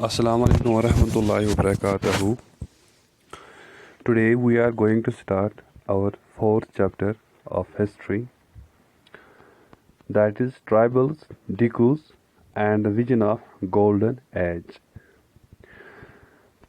Assalamu alaikum wa rahmatullahi wa barakatuhu. Today we are going to start our fourth chapter of history, that is tribals, Dikus and the vision of golden age.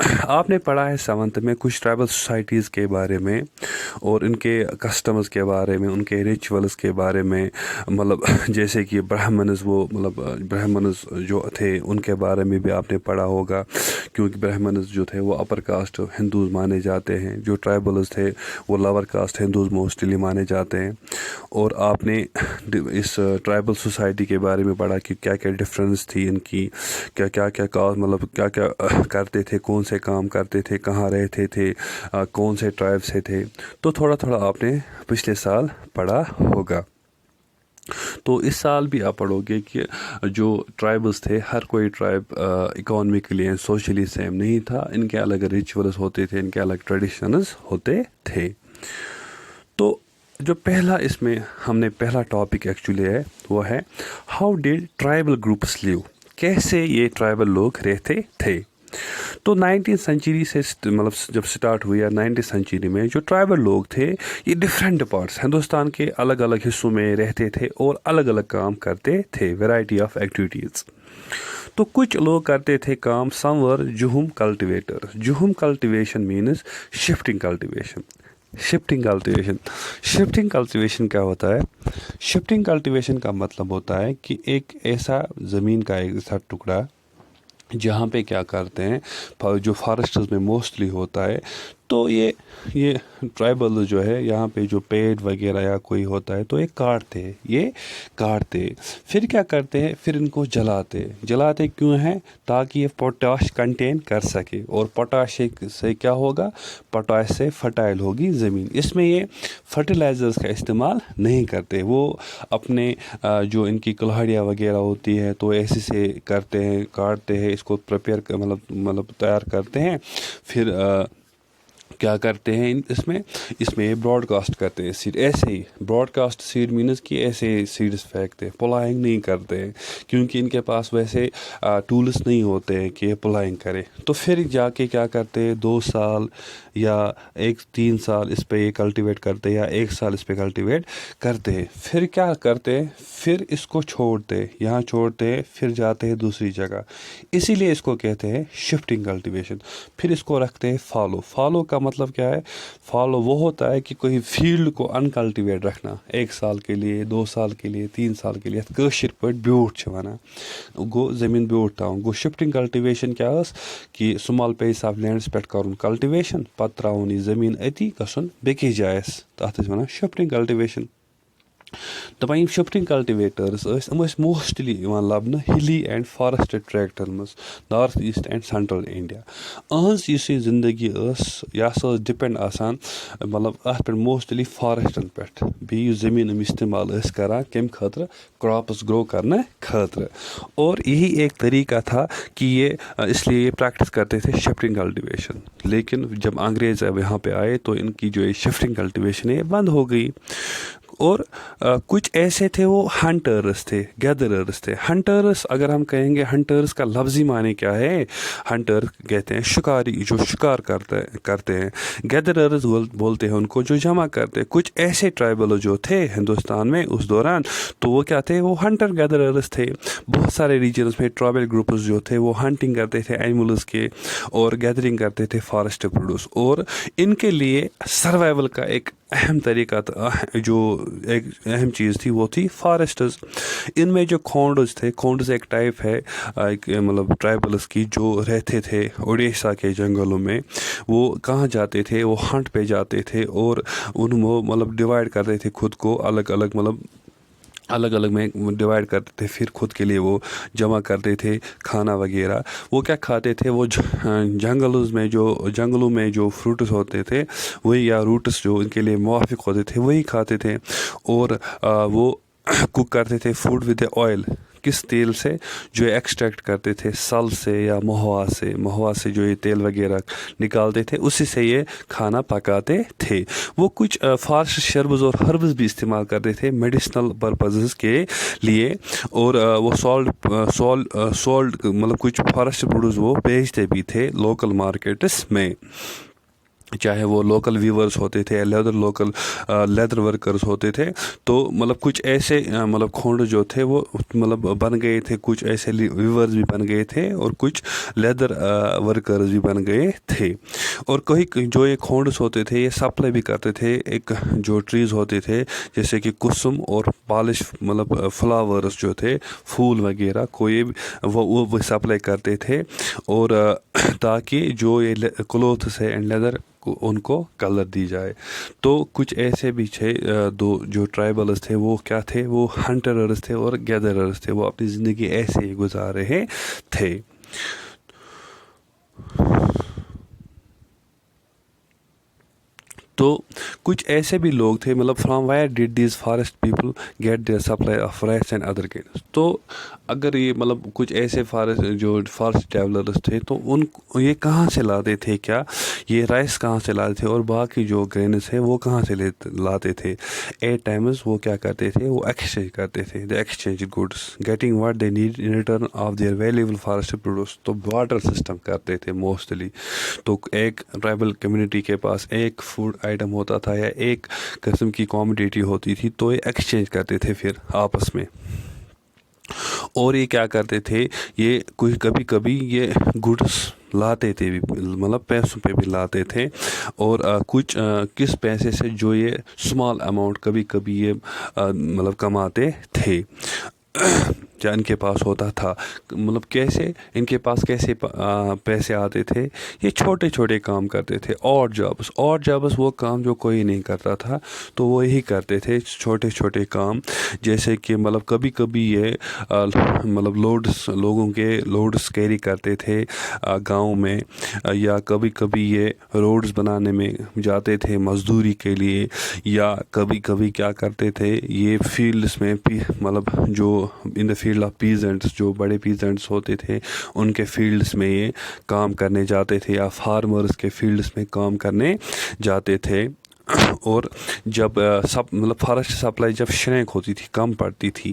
آپ نے پڑھا ہے 7th میں کچھ tribal societies کے بارے میں اور ان کے کسٹمز کے بارے میں، ان کے ریچولز کے بارے میں، مطلب جیسے کہ برہمنز، وہ مطلب برہمنز جو تھے ان کے بارے میں بھی آپ نے پڑھا ہوگا، کیونکہ برہمنز جو تھے وہ اپر کاسٹ ہندوز مانے جاتے ہیں، جو ٹرائبلز تھے وہ لور کاسٹ ہندوز موسٹلی مانے جاتے ہیں۔ اور آپ نے اس ٹرائبل سوسائٹی کے بارے میں پڑھا کہ کیا کیا ڈفرینس تھی ان کی، کیا کیا مطلب کیا کیا کرتے تھے، کون سے کام کرتے تھے، کہاں رہتے تھے، کون سے ٹرائب سے تھے، تو تھوڑا تھوڑا آپ نے پچھلے سال پڑھا ہوگا۔ تو اس سال بھی آپ پڑھو گے کہ جو ٹرائبلز تھے، ہر کوئی tribe economically and socially same نہیں تھا، ان کے الگ ریچولز ہوتے تھے، ان کے الگ ٹریڈیشنز ہوتے تھے۔ تو جو پہلا اس میں ہم نے پہلا ٹاپک ایکچولی ہے وہ ہے ہاؤ ڈیڈ ٹرائبل گروپس لیو، کیسے یہ ٹرائبل لوگ رہتے تھے۔ تو 19 سینچری سے مطلب جب سٹارٹ ہوئی 19 سینچری میں جو ٹرائبل لوگ تھے یہ ڈفرینٹ پارٹس ہندوستان کے الگ الگ حصوں میں رہتے تھے اور الگ الگ کام کرتے تھے، ویرائٹی آف ایکٹیویٹیز۔ تو کچھ لوگ کرتے تھے کام، some were jhum cultivator, jhum cultivation means shifting cultivation. Shifting cultivation کیا ہوتا ہے؟ شفٹنگ کلٹیویشن کا مطلب ہوتا ہے کہ ایک ایسا زمین کا ایک ایسا ٹکڑا جہاں پہ کیا کرتے ہیں، جو فارسٹز میں موسٹلی ہوتا ہے، تو یہ ٹرائبل جو ہے یہاں پہ جو پیڑ وغیرہ یا کوئی ہوتا ہے تو یہ کاٹتے پھر کیا کرتے ہیں، پھر ان کو جلاتے کیوں ہیں؟ تاکہ یہ پوٹاش کنٹین کر سکے، اور پوٹاش سے کیا ہوگا؟ پوٹاش سے فرٹائل ہوگی زمین۔ اس میں یہ فرٹیلائزرز کا استعمال نہیں کرتے، وہ اپنے جو ان کی کلہاڑیاں وغیرہ ہوتی ہے تو ایسے سے کرتے ہیں، کاٹتے ہیں، اس کو پریپیئر مطلب تیار کرتے ہیں، پھر کیا کرتے ہیں اس میں یہ براڈ کاسٹ کرتے ہیں سیڈ، ایسے ہی براڈ کاسٹ سیڈ مینز کہ ایسے سیڈز پھینکتے ہیں، پلائنگ نہیں کرتے ہیں، کیونکہ ان کے پاس ویسے ٹولز نہیں ہوتے ہیں کہ یہ پلائنگ کرے۔ تو پھر جا کے کیا کرتے ہیں، 2 سال یا 3 سال اس پہ یہ کلٹیویٹ کرتے ہیں، یا 1 سال اس پہ کلٹیویٹ کرتے ہیں، پھر کیا کرتے ہیں، پھر اس کو چھوڑتے ہیں، پھر جاتے ہیں دوسری جگہ، اسی لیے اس کو کہتے ہیں شفٹنگ کلٹیویشن۔ پھر اس کو رکھتے ہیں فالو کا مطلب کیا ہے؟ فالو وہ ہوتا ہے کہ کوئی فیلڈ کو انکلٹیویٹ رکھنا 1 سال کے لیے، 2 سال کے لیے، 3 سال کے لیے، کٲشِر پٲٹھۍ بیوٗٹھ چھِ وَنان، گوٚو زٔمیٖن بیوٗٹھ تھاوُن۔ گوٚو شفٹنگ کلٹیویشن کیا ٲس کہ سمال پیس آف لینڈس پٮ۪ٹھ کَرُن کلٹیویشن، پتہٕ ترٛاوُن یہِ زٔمیٖن أتی، گژھُن بیٚکِس جایہِ تَتھ ٲسۍ وَنان شفٹنگ کلٹیویشن۔ دَپان یِم شفٹنگ کلٹیویٹٲرٕس ٲسۍ، یِم ٲسۍ موسٹلی یِوان لَبنہٕ ہِلی اینڈ فارسٹ ٹریکٹن منٛز، north east and central India. أہنٛز یُس یہِ زندگی ٲس یہِ ہسا ٲس ڈِپینڈ آسان مطلب اَتھ پٮ۪ٹھ موسٹلی فارسٹن پٮ۪ٹھ، بیٚیہِ یُس زٔمیٖن یِم استعمال ٲسۍ کران کَمہِ خٲطرٕ؟ کراپس گرو کرنے خٲطرٕ، اور یہی ایک طریقہ تھا کہ یہ اس لیے یہ پریکٹس کرتے تھے شفٹنگ کلٹیویشن۔ لیکن جب انگریز یہاں پہ آئے تو ان کی جو یہ شفٹنگ کلٹیویشن ہے یہ بند ہو گئی، اور کچھ ایسے تھے وہ ہنٹرز تھے، گیدررز تھے۔ ہنٹرز اگر ہم کہیں گے، ہنٹرز کا لفظی معنی کیا ہے؟ ہنٹر کہتے ہیں شکاری، جو شکار کرتے ہیں، گیدررز بولتے ہیں ان کو جو جمع کرتے ہیں۔ کچھ ایسے ٹرائبل جو تھے ہندوستان میں اس دوران، تو وہ کیا تھے؟ وہ ہنٹر گیدررز تھے۔ بہت سارے ریجنز میں ٹرائبل گروپز جو تھے وہ ہنٹنگ کرتے تھے اینیملز کے، اور گیدرنگ کرتے تھے فارسٹ پروڈیوس، اور ان کے لیے سروائیول کا ایک اہم طریقہ تھا، جو ایک اہم چیز تھی وہ تھی فارسٹز۔ ان میں جو کھونڈز ایک ٹائپ ہے مطلب ٹرائبلز کی، جو رہتے تھے اڑیسہ کے جنگلوں میں، وہ کہاں جاتے تھے؟ وہ ہنٹ پہ جاتے تھے، اور وہ مطلب ڈیوائڈ کرتے تھے خود کو، الگ الگ میں ڈیوائڈ کرتے تھے، پھر خود کے لیے وہ جمع کرتے تھے کھانا وغیرہ۔ وہ کیا کھاتے تھے؟ وہ جنگلوں میں جو فروٹس ہوتے تھے وہی، یا روٹس جو ان کے لیے موافق ہوتے تھے وہی کھاتے تھے، اور وہ کوک کرتے تھے فوڈ ود آئل، کس تیل سے؟ جو ایکسٹریکٹ کرتے تھے سل سے یا مہوا سے جو یہ تیل وغیرہ نکالتے تھے، اسی سے یہ کھانا پکاتے تھے۔ وہ کچھ فارسٹ شربز اور ہربز بھی استعمال کرتے تھے میڈیسنل پرپزز کے لیے، اور وہ سالٹ مطلب کچھ فارسٹ پروڈکٹس وہ بیچتے بھی تھے لوکل مارکیٹس میں۔ چاہے وہ لوکل ویورز ہوتے تھے لوکل لیدر ورکرز ہوتے تھے. تو مطلب کچھ ایسے مطلب کھونڈ جو تھے وہ مطلب بن گئے تھے, کچھ ایسے ویورز بھی بن گئے تھے اور کچھ لیدر ورکرز بھی بن گئے تھے. اور کہیں جو یہ کھونڈس ہوتے تھے یہ سپلائی بھی کرتے تھے ایک جو ٹریز ہوتے تھے جیسے کہ کسم اور پالش مطلب فلاورز جو تھے پھول وغیرہ کوئی وہ سپلائی کرتے تھے. اور تاکہ جو یہ کلوتھس ہے اینڈ لیدر ان کو کلر دی جائے. تو کچھ ایسے بھی تھے دو جو ٹرائبلز تھے وہ کیا تھے, وہ ہنٹررز تھے اور گیدررز تھے. وہ اپنی زندگی ایسے ہی گزار رہے تھے. تو کچھ ایسے بھی لوگ تھے مطلب from where did these forest people get their supply of rights and other gains. تو اگر یہ مطلب کچھ ایسے فارسٹ ٹریولرز تھے تو یہ کہاں سے لاتے تھے, کیا یہ رائس کہاں سے لاتے تھے اور باقی جو گرینز ہے وہ کہاں سے لاتے تھے. ایٹ ٹائمز وہ کیا کرتے تھے, وہ ایکسچینج کرتے تھے. They exchange goods getting what they need in return of their valuable forest produce. تو بارٹر سسٹم کرتے تھے موسٹلی. تو ایک ٹرائبل کمیونٹی کے پاس ایک فوڈ آئٹم ہوتا تھا یا ایک قسم کی کوموڈیٹی ہوتی تھی تو یہ ایکسچینج کرتے تھے پھر آپس میں. اور یہ کیا کرتے تھے, یہ کبھی کبھی یہ گڈس لاتے تھے بھی مطلب پیسوں پہ بھی لاتے تھے. اور کچھ کس پیسے سے جو یہ اسمال اماؤنٹ کبھی کبھی یہ مطلب کماتے تھے کیا ان کے پاس ہوتا تھا. مطلب کیسے ان کے پاس کیسے پیسے آتے تھے, یہ چھوٹے چھوٹے کام کرتے تھے. آڈ جابس وہ کام جو کوئی نہیں کرتا تھا تو وہ یہی کرتے تھے چھوٹے چھوٹے کام. جیسے کہ مطلب کبھی کبھی یہ مطلب لوگوں کے لوڈس کیری کرتے تھے گاؤں میں, یا کبھی کبھی یہ روڈز بنانے میں جاتے تھے مزدوری کے لیے, یا کبھی کبھی کیا کرتے تھے یہ فیلڈس میں مطلب جو ان دا فیلڈ آف پیزنٹس جو بڑے پیزنٹس ہوتے تھے ان کے فیلڈس میں یہ کام کرنے جاتے تھے, یا فارمرز کے فیلڈس میں کام کرنے جاتے تھے. اور جب مطلب فارسٹ سپلائی جب شرینک ہوتی تھی, کم پڑتی تھی,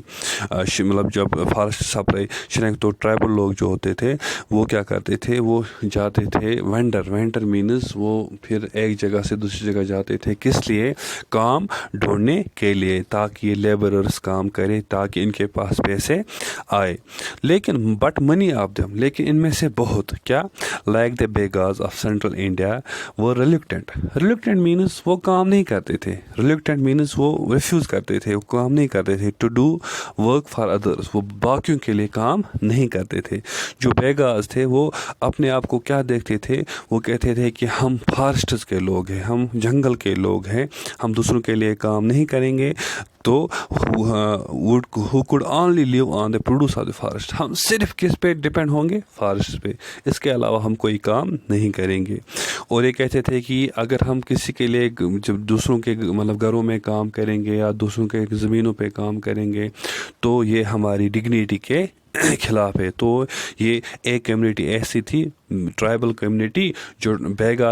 مطلب جب فارسٹ سپلائی شرینک تو ٹرائبل لوگ جو ہوتے تھے وہ کیا کرتے تھے, وہ جاتے تھے وینڈر مینز وہ پھر ایک جگہ سے دوسری جگہ جاتے تھے. کس لیے, کام ڈھونڈنے کے لیے, تاکہ یہ لیبررز کام کرے تاکہ ان کے پاس پیسے آئے. لیکن بٹ منی آف دم, لیکن ان میں سے بہت کیا like the Baigas of central India وہ ریلیکٹنٹ مینز وہ کام نہیں کرتے تھے. ریلیکٹنٹ مینز وہ ریفیوز کرتے تھے, وہ کام نہیں کرتے تھے. To do work for others, وہ باقیوں کے لیے کام نہیں کرتے تھے. جو بیگاز تھے وہ اپنے آپ کو کیا دیکھتے تھے, وہ کہتے تھے کہ ہم فارسٹس کے لوگ ہیں, ہم جنگل کے لوگ ہیں, ہم دوسروں کے لیے کام نہیں کریں گے. تو who could only live on the produce of the forest, ہم صرف کس پہ ڈپینڈ ہوں گے, فارسٹ پہ, اس کے علاوہ ہم کوئی کام نہیں کریں گے. اور یہ کہتے تھے کہ اگر ہم کسی کے لیے جب دوسروں کے مطلب گھروں میں کام کریں گے یا دوسروں کے زمینوں پہ کام کریں گے تو یہ ہماری ڈگنیٹی کے خلاف ہے. تو یہ ایک کمیونٹی ایسی تھی ٹرائبل کمیونٹی جو بیگا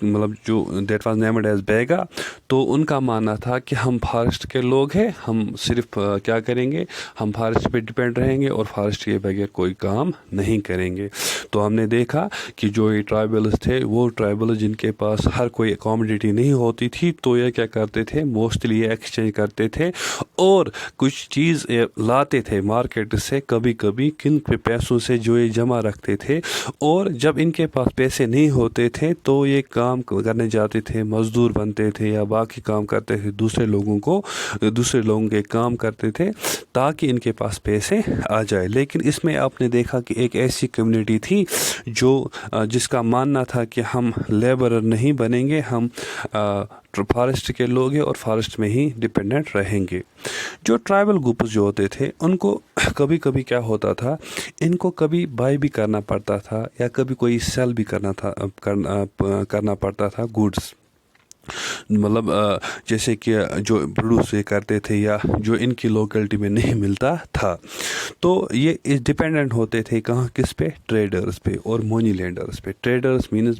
مطلب جو دیٹ واز نیمڈ ایز بیگا. تو ان کا ماننا تھا کہ ہم فارسٹ کے لوگ ہیں, ہم صرف کیا کریں گے, ہم فارسٹ پہ ڈپینڈ رہیں گے اور فارسٹ کے بغیر کوئی کام نہیں کریں گے. تو ہم نے دیکھا کہ جو یہ ٹرائبلز تھے وہ ٹرائبلز جن کے پاس ہر کوئی اکاموڈیٹی نہیں ہوتی تھی تو یہ کیا کرتے تھے, موسٹلی یہ ایکسچینج کرتے تھے اور کچھ چیز لاتے تھے مارکیٹ سے کبھی کبھی کن پیسوں سے جو یہ جمع رکھتے تھے. اور جب ان کے پاس پیسے نہیں ہوتے تھے تو یہ کام کرنے جاتے تھے, مزدور بنتے تھے یا باقی کام کرتے تھے, دوسرے لوگوں کے کام کرتے تھے تاکہ ان کے پاس پیسے آ جائے. لیکن اس میں آپ نے دیکھا کہ ایک ایسی کمیونٹی تھی جس کا ماننا تھا کہ ہم لیبرر نہیں بنیں گے, ہم فارسٹ کے لوگ ہیں اور فارسٹ میں ہی ڈپینڈنٹ رہیں گے. جو ٹرائبل گروپس جو ہوتے تھے ان کو کبھی کبھی کیا ہوتا تھا, ان کو کبھی بائی بھی کرنا پڑتا تھا یا کبھی کوئی سیل بھی کرنا پڑتا تھا گوڈس. مطلب جیسے کہ جو پروڈیوس یہ کرتے تھے یا جو ان کی لوکیلٹی میں نہیں ملتا تھا. تو یہ ڈپینڈنٹ ہوتے تھے کہاں, کس پہ, ٹریڈرز پہ اور مونی لینڈرز پہ. Traders means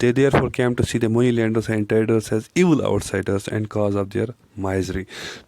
They therefore came to see the money lenders and traders as evil outsiders and cause of their misery.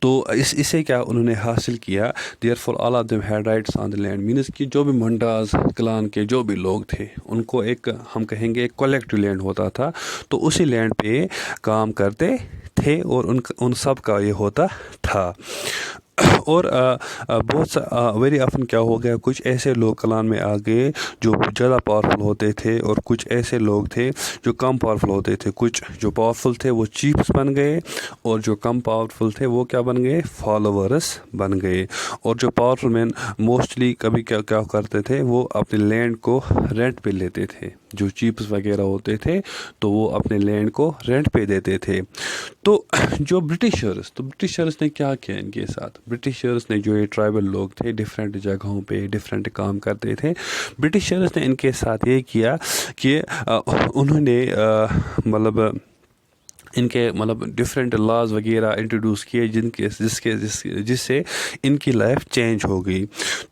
تو اسے کیا انہوں نے حاصل کیا. Therefore all of them had rights on the land means کہ جو بھی منڈاز کلان کے جو بھی لوگ تھے ان کو ایک ہم کہیں گے ایک کولیکٹو لینڈ ہوتا تھا. تو اسی لینڈ پہ کام کرتے تھے اور ان سب کا یہ ہوتا تھا. اور بہت سا ویری آفن کیا ہو گیا, کچھ ایسے لوگ کلان میں آ گئے جو زیادہ پاورفل ہوتے تھے اور کچھ ایسے لوگ تھے جو کم پاورفل ہوتے تھے. کچھ جو پاورفل تھے وہ چیفس بن گئے اور جو کم پاورفل تھے وہ کیا بن گئے, فالوورس بن گئے. اور جو پاورفل مین موسٹلی کبھی کیا کرتے تھے, وہ اپنے لینڈ کو رینٹ پہ لیتے تھے. جو چیفس وغیرہ ہوتے تھے تو وہ اپنے لینڈ کو رینٹ پہ دیتے تھے. تو جو برٹشرز نے کیا کیا ان کے ساتھ, برٹشرز نے جو یہ ٹرائبل لوگ تھے ڈفرینٹ جگہوں پہ ڈفرینٹ کام کرتے تھے, برٹشرز نے ان کے ساتھ یہ کیا کہ انہوں نے ان کے ڈفرینٹ لاز وغیرہ انٹروڈیوس کیے جس سے ان کی لائف چینج ہو گئی.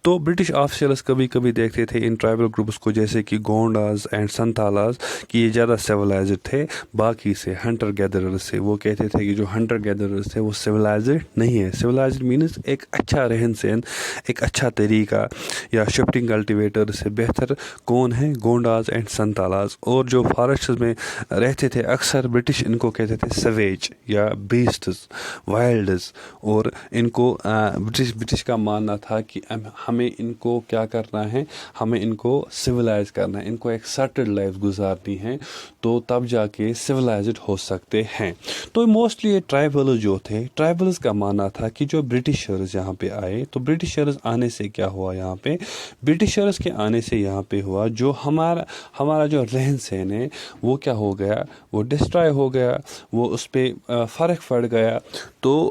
تو برٹش آفیسرز کبھی کبھی دیکھتے تھے ان ٹرائبل گروپس کو جیسے کہ گونڈاز اینڈ سنتالاز کہ یہ زیادہ سویلائزڈ تھے باقی سے, ہنٹر گیدررز سے. وہ کہتے تھے کہ جو ہنٹر گیدررز تھے وہ سویلائزڈ نہیں ہے. سویلائزڈ مینس ایک اچھا رہن سہن, ایک اچھا طریقہ, یا شفٹنگ کلٹیویٹر سے بہتر کون ہے, گونڈاز اینڈ سنتالاز. اور جو فارسٹس میں رہتے تھے اکثر برٹش ان کو کہتے تھے سویج یا بیسٹس, وائلڈز. اور ان کو برٹش کا ماننا تھا کہ ہمیں ان کو کیا کرنا ہے, ہمیں ان کو سویلائز کرنا ہے, ان کو ایک سیٹلڈ لائف گزارنی ہے, تو تب جا کے سویلائزڈ ہو سکتے ہیں. تو موسٹلی یہ ٹرائبلز جو تھے, ٹرائبلز کا ماننا تھا کہ جو برٹشرز یہاں پہ آئے, تو برٹشرز آنے سے کیا ہوا یہاں پہ, برٹشرز کے آنے سے یہاں پہ ہوا جو ہمارا جو رہن سہن ہے وہ کیا ہو گیا, وہ ڈسٹرائے ہو گیا, وہ اس پہ فرق پڑ گیا. تو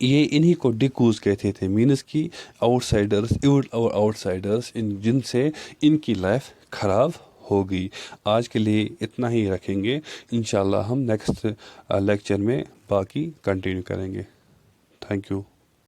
یہ انہی کو ڈیکوز کہتے تھے, مینس کی آؤٹ سائڈرز جن سے ان کی لائف خراب ہوگی. آج کے لیے اتنا ہی رکھیں گے, انشاءاللہ ہم نیکسٹ لیکچر میں باقی کنٹینیو کریں گے. Thank you.